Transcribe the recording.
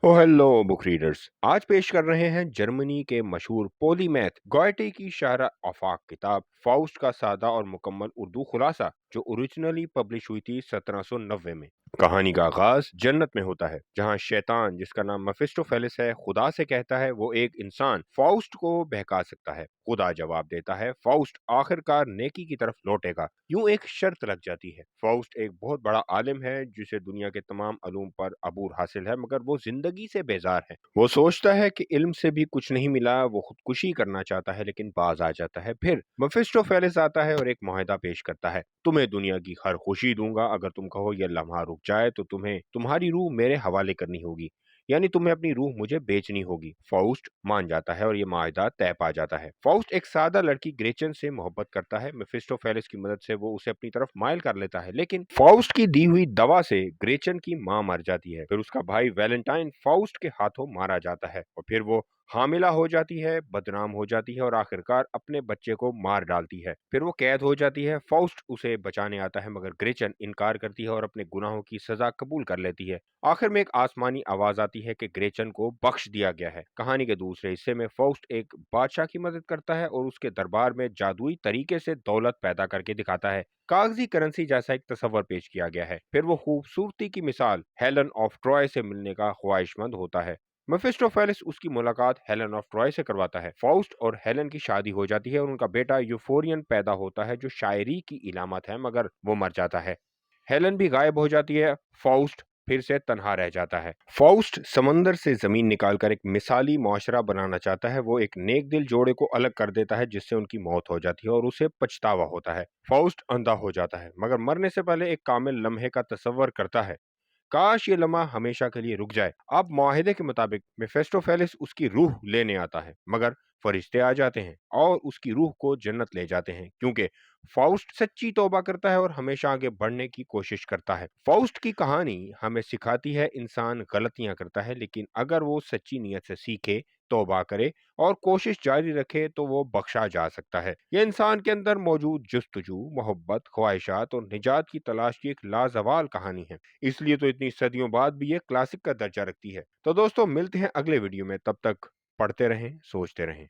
Hello book readers. आज पेश कर रहे हैं जर्मनी के मशहूर पोलीमैथ गॉयटे की शायरा आफाक किताब फाउस्ट का सादा और मुकम्मल उर्दू खुलासा, जो ओरिजिनली पब्लिश हुई थी 1790 में। कहानी का आगाज जन्नत में होता है, जहां शैतान, जिसका नाम मेफिस्टोफेलिस है, खुदा से कहता है वो एक इंसान फाउस्ट को बहका सकता है। खुदा जवाब देता है फाउस्ट आखिरकार नेकी की तरफ लौटेगा। यूं एक शर्त लग जाती है। फाउस्ट एक बहुत बड़ा आलिम है जिसे दुनिया के तमाम अलूम पर अबूर हासिल है, मगर वो जिंदगी से बेजार है। वो सोचता है कि इल्म से भी कुछ नहीं मिला। वो खुदकुशी करना चाहता है लेकिन बाज आ जाता है। फिर मेफिस्टोफेलिस आता है और एक मुआहदा पेश करता है। तुम्हें दुनिया की हर खुशी दूंगा अगर तुम कहो यह लम्हा रुक जाए तो तुम्हें तुम्हारी रूह मेरे हवाले करनी होगी, यानी तुम्हें अपनी रूह मुझे बेचनी होगी। फाउस्ट मान जाता है और ये माहिदा तय पा जाता है। फाउस्ट एक सादा लड़की ग्रेचन से मोहब्बत करता है। मेफिस्टोफेलिस की मदद से वो उसे अपनी तरफ माइल कर लेता है, लेकिन फाउस्ट की दी हुई दवा से ग्रेचन की मां मर जाती है। फिर उसका भाई वैलेंटाइन फाउस्ट के हाथों मारा जाता है और फिर वो हामिला हो जाती है, बदनाम हो जाती है और आखिरकार अपने बच्चे को मार डालती है। फिर वो कैद हो जाती है। फाउस्ट उसे बचाने आता है, मगर ग्रेचन इनकार करती है और अपने गुनाहों की सजा कबूल कर लेती है। आखिर में एक आसमानी आवाज आती है कि ग्रेचन को बख्श दिया गया है। कहानी के दूसरे हिस्से में फाउस्ट एक बादशाह की मदद करता है और उसके दरबार में जादुई तरीके से दौलत पैदा करके दिखाता है। कागजी करेंसी जैसा एक तस्वर पेश किया गया है। फिर वो खूबसूरती की मिसाल हेलन ऑफ ट्रॉय से मिलने का ख्वाहिशमंद होता है। मेफिस्टोफेलिस उसकी मुलाकात हेलन ऑफ ट्रॉय से करवाता है। फाउस्ट और हेलन की शादी हो जाती है और उनका बेटा यूफोरियन पैदा होता है, जो शायरी की इलामत है, मगर वो मर जाता है। हेलन भी गायब हो जाती है। फाउस्ट फिर से तन्हा रह जाता है। फाउस्ट समंदर से जमीन निकालकर एक मिसाली मुआशरा बनाना चाहता है। वो एक नेक दिल जोड़े को अलग कर देता है, जिससे उनकी मौत हो जाती है और उसे पछतावा होता है। फाउस्ट अंधा हो जाता है, मगर मरने से पहले एक कामिल लम्हे का तस्वर करता है। काश ये लम्हा हमेशा के लिए रुक जाए। अब मुआहिदे के मुताबिक मेफिस्टोफेलिस उसकी रूह लेने आता है, मगर फरिश्ते आ जाते हैं और उसकी रूह को जन्नत ले जाते हैं, क्योंकि फाउस्ट सच्ची तौबा करता है और हमेशा आगे बढ़ने की कोशिश करता है। फाउस्ट की कहानी हमें सिखाती है इंसान गलतियां करता है, लेकिन अगर वो सच्ची नीयत से सीखे, तौबा करे और कोशिश जारी रखे तो वो बख्शा जा सकता है। यह इंसान के अंदर मौजूद जुस्तजू, मोहब्बत, ख्वाहिशात और निजात की तलाश की एक लाजवाल कहानी है। इसलिए तो इतनी सदियों बाद भी ये क्लासिक का दर्जा रखती है। तो दोस्तों, मिलते हैं अगले वीडियो में। तब तक पढ़ते रहें, सोचते रहें।